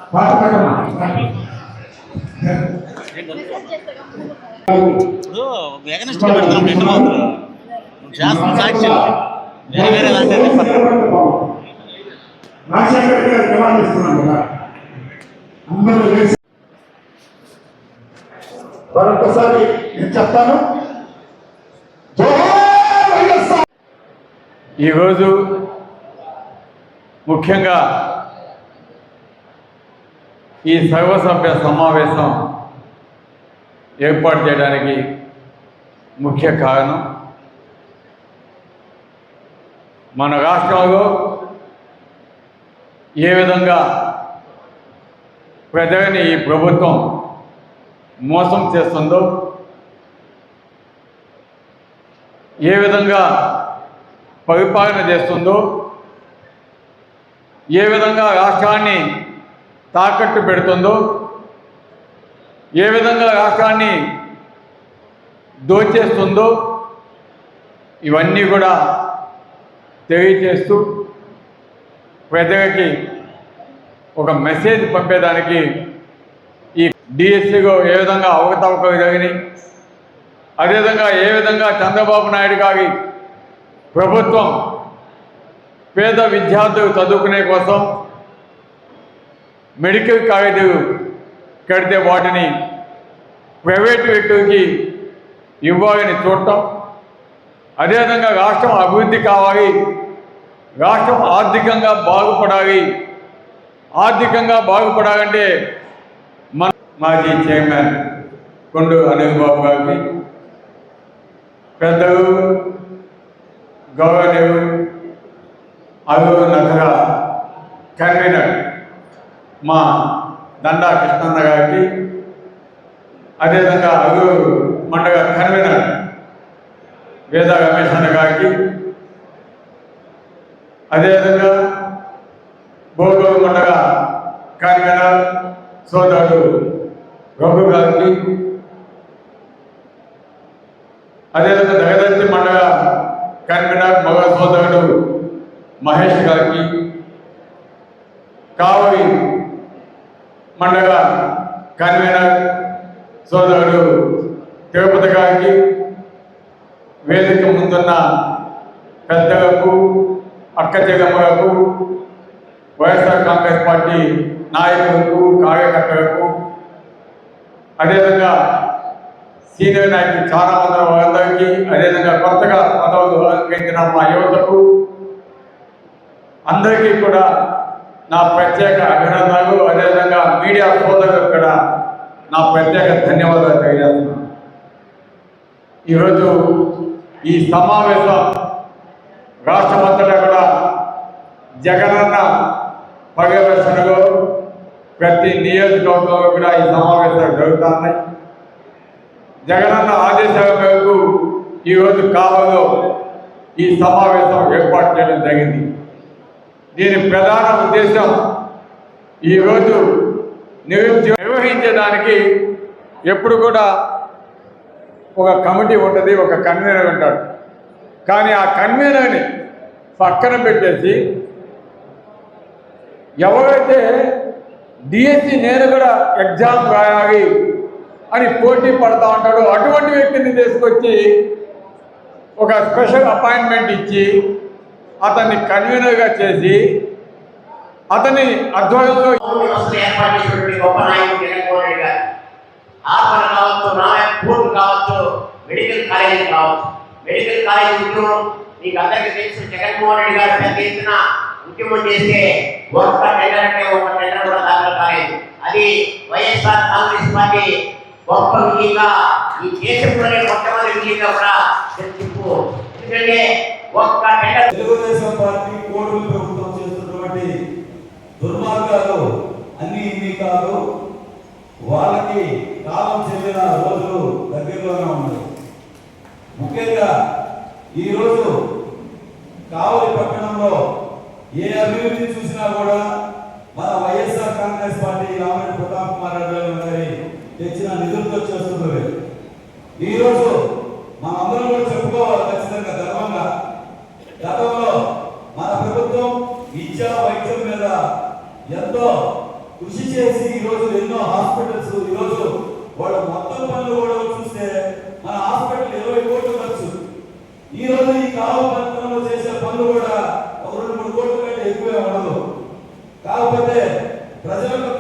ఇప్పుడు వేగనిస్టులు పెడతాం రెండు మాత్రం శాస్త్రం సాక్షి వేరే వేరే దాంట్లో మరొకసారి నేను చెప్తాను. ఈరోజు ముఖ్యంగా ఈ సర్వసభ్య సమావేశం ఏర్పాటు చేయడానికి ముఖ్య కారణం మన రాష్ట్రంలో ఏ విధంగా ప్రజలని ఈ ప్రభుత్వం మోసం చేస్తుందో, ఏ విధంగా పరిపాలన చేస్తుందో, ఏ విధంగా రాష్ట్రాన్ని తాకట్టు పెడుతుందో, ఏ విధంగా రాష్ట్రాన్ని దోచేస్తుందో ఇవన్నీ కూడా తెలియచేస్తూ ప్రజలకి ఒక మెసేజ్ పంపేదానికి ఈ డిఎస్సిలో ఏ విధంగా అవకతవకలు జరిగినాయి, అదేవిధంగా ఏ విధంగా చంద్రబాబు నాయుడు గారి ప్రభుత్వం పేద విద్యార్థులు చదువుకునే కోసం మెడికల్ కాలేజీలు కడితే వాటిని ప్రైవేటు వ్యక్తులకి ఇవ్వాలని చూడటం, అదేవిధంగా రాష్ట్రం అభివృద్ధి కావాలి, రాష్ట్రం ఆర్థికంగా బాగుపడాలంటే మన మాజీ చైర్మన్ కొండూరు అనిల్ బాబు గారికి, పెద్దలు గౌరవనీయులు అల్లూరు నగర కన్వీనర్ మా దండా కృష్ణన్న గారికి, అదేవిధంగా అల్లూరు మండల కన్వీనర్ వేద రమేష్ అన్న గారికి, అదేవిధంగా బోగోలు మండల కన్వీనర్ సోదరుడు రఘు గారికి, అదేవిధంగా దగదర్తి మండల కన్వీనర్ మగ సోదరుడు మహేష్ గారికి, కావలి మండల కన్వీనర్ సోదరుడు తిరుపతి గారికి, వేదిక ముందున్న పెద్దలకు, అక్క చెగమ్మలకు, వైఎస్ఆర్ కాంగ్రెస్ పార్టీ నాయకులకు, కార్యకర్తలకు, అదేవిధంగా సీనియర్ నాయకులు చాలా మంది వాళ్ళందరికీ, అదేవిధంగా కొత్తగా పదవులు అలంకరించిన మా యువతకు అందరికీ కూడా నా ప్రత్యేక అభినందనలు, అదేవిధంగా మీడియా సోదరులకు కూడా నా ప్రత్యేక ధన్యవాదాలు తెలియజేస్తున్నాను. ఈరోజు ఈ సమావేశం రాష్ట్రమంతటా కూడా జగనన్న పర్యవేక్షణలో ప్రతి నియోజకవర్గంలో కూడా ఈ సమావేశాలు జరుగుతున్నాయి. జగనన్న ఆదేశాల మేరకు ఈరోజు కావలో ఈ సమావేశం ఏర్పాటు చేయడం జరిగింది. దీని ప్రధాన ఉద్దేశం ఈరోజు నిర్వహించడానికి ఎప్పుడు కూడా ఒక కమిటీ ఉంటుంది, ఒక కన్వీనర్ ఉంటాడు. కానీ ఆ కన్వీనర్ని పక్కన పెట్టేసి ఎవరైతే డిఎస్సి నేను కూడా ఎగ్జామ్ రాయాలి అని పోటీ పడతా ఉంటాడో అటువంటి వ్యక్తిని తీసుకొచ్చి ఒక స్పెషల్ అపాయింట్మెంట్ ఇచ్చి అతన్ని కన్వీనర్గా చేసి అతని ఆధ్వర్యంలో ఏర్పాటు చేసినటువంటి గొప్ప నాయకుడు జగన్మోహన్ రెడ్డి గారు ఆర్పణ కావచ్చు, రామపూర్ కావచ్చు, మెడికల్ కాలేజీ కావచ్చు. మెడికల్ కాలేజీ ఉద్యమం మీకు అందరికీ తెలుసు. జగన్మోహన్ రెడ్డి గారు పెద్ద ఎత్తున ఉద్యమం చేస్తే ఒక్క టెండర్ అంటే ఒక టెండర్ కూడా దాఖలు కాలేదు. అది వైఎస్ఆర్ కాంగ్రెస్ పార్టీ గొప్ప విజయంగా ఈ దేశంలోనే మొట్టమొదటి విజయంగా కూడా చెప్పు. ఎందుకంటే ఒక్క టెండర్ తెలుగుదేశం పార్టీ కోడులు ప్రభుత్వం చేస్తున్నటువంటి దుర్మార్గాలు అన్ని ఇన్ని కాదు, వాళ్ళకి కాలం చెందిన రోజులు దగ్గరలోనే ఉన్నాయి. ముఖ్యంగా ఈరోజు కావలి పట్టణంలో ఏ అభివృద్ధి చూసినా కూడా మన వైఎస్ఆర్ కాంగ్రెస్ పార్టీ రామరెడ్డి ప్రతాప్ కుమార్ రెడ్డి గారి తెచ్చిన నిధులతో చేస్తున్నది. ఈరోజు మనందరం కూడా చెప్పుకోవాలి ఖచ్చితంగా గర్వంగా. గతంలో మన ప్రభుత్వం విద్యా వైద్యం మీద ఎంతో కృషి చేసి ఈ రోజు ఎన్నో హాస్పిటల్స్ ఈ రోజు వాళ్ళ మొత్తం పనులు కూడా చూస్తే మన హాస్పిటల్ 20 కోట్లు ఖర్చు. ఈ రోజు ఈ కాలువ పథకంలో చేసే పనులు కూడా ఒక 2-3 కోట్ల కంటే ఎక్కువే ఉండదు. కాకపోతే ప్రజలకు